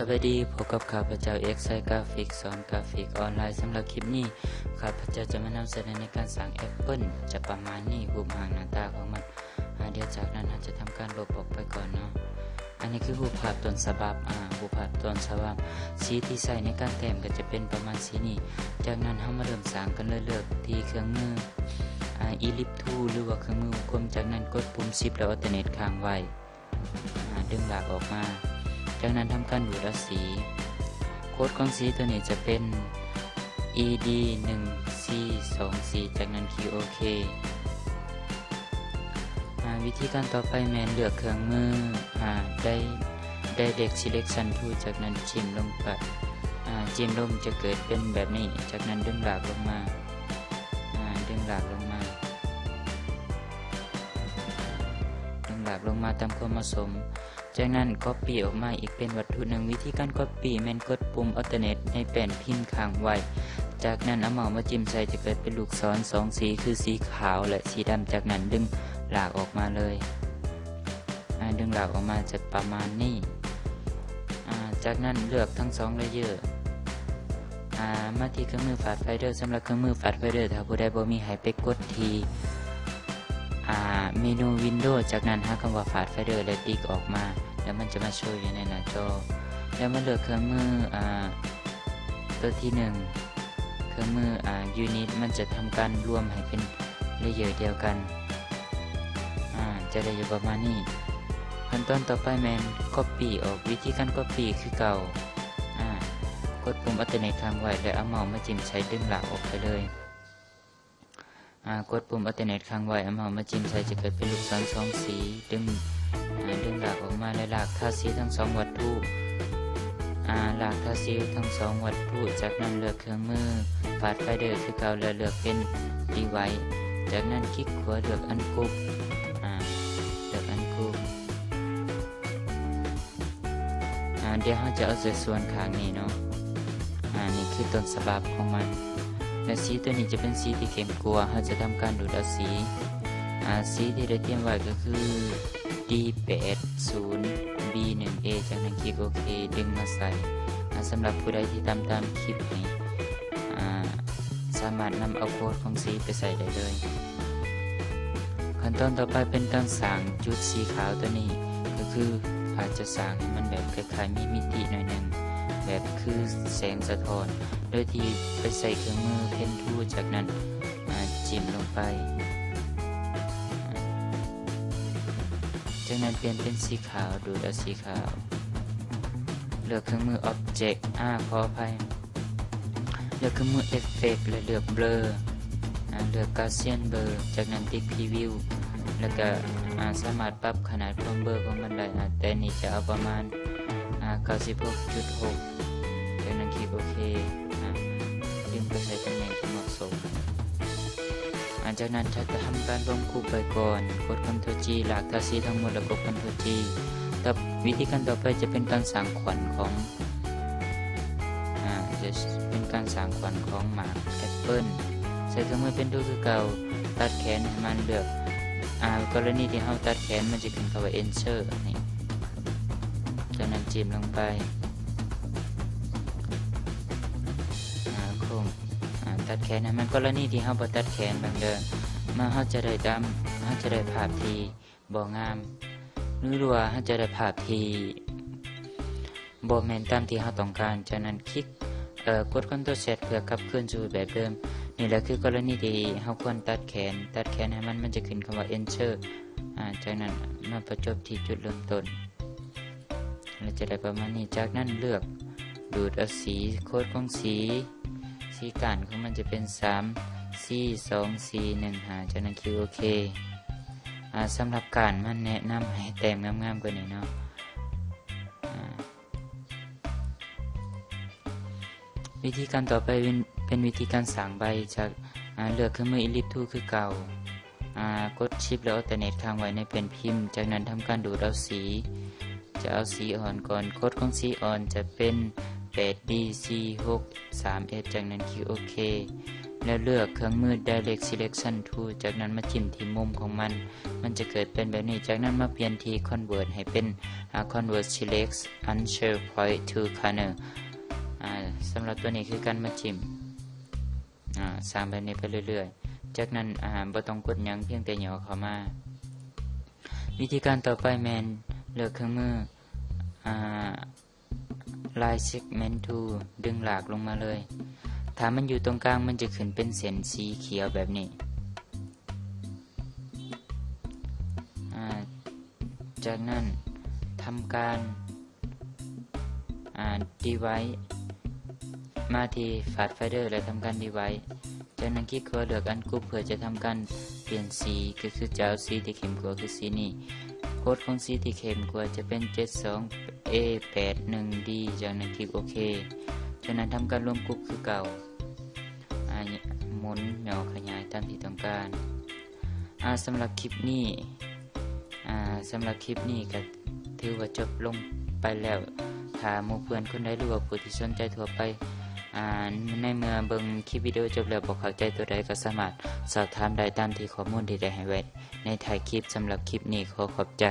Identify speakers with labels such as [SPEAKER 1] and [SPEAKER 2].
[SPEAKER 1] วัสดีพบกับข้าพเจ้าเอกไซกราฟิกสอนกราฟิกออนไลน์สำหรับคลิปนี้ข้าพเจ้าจะมานำเสนอในการสร้างแอปเปิลจะประมาณนี้รูปร่างหน้าตาของมันเดี๋ยวจากนั้นเราจะทำการลบออกไปก่อนเนาะอันนี้คือรูปภาพต้นฉบับรูปภาพต้นฉบับสีที่ใส่ในการแต่งก็จะเป็นประมาณสีนี้จากนั้นเรามาเริ่มสร้างกันเลยเลือกที่เครื่องมือEllipse Tool หรือว่าเครื่องมือวงกลมจากนั้นกดปุ่ม Shift แล้ว Alternate ค้างไว้ดึงหลากออกมาจากนั้นทำการดูดสีโค้ดของสีตัวนี้จะเป็น ed 1 c 2 4จากนั้นคีย์โอเควิธีการต่อไปแมนเลือกเครื่องมือDirect Selection Tool จากนั้นจิ้มลงไปจิ้มลงจะเกิดเป็นแบบนี้จากนั้นดึงหลากลงมาดึงหลากลงมาตามความเหมาะสมจากนั้น Copy ออกมาอีกเป็นวัตถุหนึ่งวิธีการ Copy แม่นกดปุ่ม Alternate ในแผ่นพิมพ์ค้างไว้จากนั้นเอาเมาส์มาจิ้มใส่จะเกิดเป็นลูกศร2สีคือสีขาวและสีดำจากนั้นดึงหลากออกมาเลยดึงหลากออกมาจะประมาณนี้จากนั้นเลือกทั้ง2เลเยอร์มาที่เครื่องมือ Fast Finder สำหรับเครื่องมือ Fast Finder ถ้าผู้ใดบ่มีให้ไปกดที่เมนู Windows จากนั้นหาคำว่า Fast Finder และติ๊กออกมาแล้วมันจะมาโชว์อยู่ในหน้าจอแล้วมาเลือกเครื่องมือตัวที่1เครื่องมือUnit มันจะทำการรวมให้เป็นเลเยอร์เดียวกันจะได้อยู่ประมาณนี้ขั้นตอนต่อไปแมน Copy ออกวิธีการ Copy คือเก่ากดปุ่ม Alternate ค้างไว้แล้วเอาเมาส์มาจิ้มใช้ดึงหลากออกไปเลยกดปุ่ม Alternate ค้างไว้เอาเมาส์มาจิ้มใช้จะเกิดเป็นลูกศร2สีดึงหลากออกมาและหลากทาสีทั้ง2วัตถุหลากทาสีทั้ง2วัตถุจากนั้นเลือกเครื่องมือ Fast Finder คือเก่าแล้วเลือกเป็น Device จากนั้นคลิกขวาเลือกอันกรุ๊ปเลือกอันกรุ๊ปเดี๋ยวเราจะเอาส่วนข้างนี้เนาะนี่คือต้นฉบับของมันและสีตัวนี้จะเป็นสีที่เข้มกว่าเราจะทำการดูดเอาสีที่ได้เตรียมไว้ก็คือ D80B1A จากนั้นคลิกโอเคดึงมาใส่สำหรับผู้ใดที่ตามคลิปนี้สามารถนำเอาโค้ดของสีไปใส่ได้เลยขั้นตอนต่อไปเป็นการสร้างจุดสีขาวตัวนี้ก็คืออาจจะสร้างให้มันแบบคล้ายๆมีมิติหน่อยนึงแบบคือแสงสะท้อนโดยที่ไปใส่เครื่องมือเพนทูจากนั้นจิ้มลงไปจากนั้นเปลี่ยนเป็นสีขาวดูดเอาสีขาวเลือกเครื่องมือ Object ขออภัยเลือกเครื่องมือ Effect และเลือก Blur เลือก Gaussian Blur จากนั้นติ๊ก Preview แล้วก็สามารถปรับขนาดความเบลอของมันได้แต่นี่จะเอาประมาณ96.6 จากนั้นคลิกโอเคดึงไปใส่ตำแหน่งที่เหมาะสมจากนั้นจะทำการรวมคู่ไปก่อนกด Ctrl G หลากทาสีทั้งหมดแล้วกด Ctrl G ต่อวิธีการต่อไปจะเป็นการสร้างขวัญของจะเป็นการสร้างขวัญของหมากแอปเปิลใส่เครื่องมือเป็นตัวคือเก่าตัดแขนให้มันเลือกกรณีที่เราตัดแขนมันจะขึ้นคำว่า Enter นี่จากนั้นจิ้มลงไปโค้งตัดแขนให้มันกรณีที่เราบ่ตัดแขนบางเด้อมาเราจะได้ภาพที่บ่งามหรือว่าเราจะได้ภาพที่บ่แม่นตามที่เราต้องการจากนั้นคลิกกด Ctrl Z เพื่อกลับคืนสู่แบบเดิมนี่แหละคือกรณีที่เราควรตัดแขนให้มันจะขึ้นคำว่า Enter จากนั้นมาประจบที่จุดเริ่มต้นเราจะได้ประมาณนี้จากนั้นเลือกดูดเอาสีโค้ดของสีการของมันจะเป็น3 4 2 4 1 5จากนั้นคลิกโอเคสำหรับการมันแนะนำให้แต่งงามๆกว่านี้เนาะวิธีการต่อไปเป็นวิธีการสร้างใบจากเลือกเครื่องมือ Ellipse Tool คือเก่ากด Shift แล้ว Alternate ค้างไว้ในแผ่นพิมพ์จากนั้นทำการดูดเอาสีจะเอาสีอ่อนก่อนโค้ดของสีอ่อนจะเป็น 8D463F จากนั้นคลิกโอเค แล้วเลือกเครื่องมือ Direct Selection Tool จากนั้นมาจิ้มที่มุมของมันจะเกิดเป็นแบบนี้จากนั้นมาเปลี่ยนที่ Convert ให้เป็นConvert Select Unshare Point to Corner สำหรับตัวนี้คือการมาจิ้มสร้างแบบนี้ไปเรื่อยๆจากนั้นบ่ต้องกดหยังเพียงแต่ย่อเข้ามาวิธีการต่อไปแมนเลือกเครื่องมือLine Segment Tool ดึงหลากลงมาเลยถ้ามันอยู่ตรงกลางมันจะขึ้นเป็นเส้นสีเขียวแบบนี้จากนั้นทำการDevice มาที่ Fast Fader และทำการ Device จากนั้นคลิกขวาเลือก Ungroup เพื่อจะทำการเปลี่ยนสีก็คือจะเอาสีที่เข้มกว่าคือสีนี้โค้ดของสีที่เข้มกว่าจะเป็น 72A81D จากนั้นคลิกโอเคจากนั้นทำการรวมกรุ๊ปคือเก่าหมุนย่อขยายตามที่ต้องการสำหรับคลิปนี้ก็ถือว่าจบลงไปแล้วถ้าหมู่เพื่อนคนใดหรือว่าผู้ที่สนใจทั่วไปในเมื่อเบิ่งคลิปวิดีโอจบแล้วบ่เข้าใจตัวใดก็สามารถสอบถามได้ตามที่ข้อมูลที่ได้ให้ไว้ในท้ายคลิปสำหรับคลิปนี้ขอขอบใจ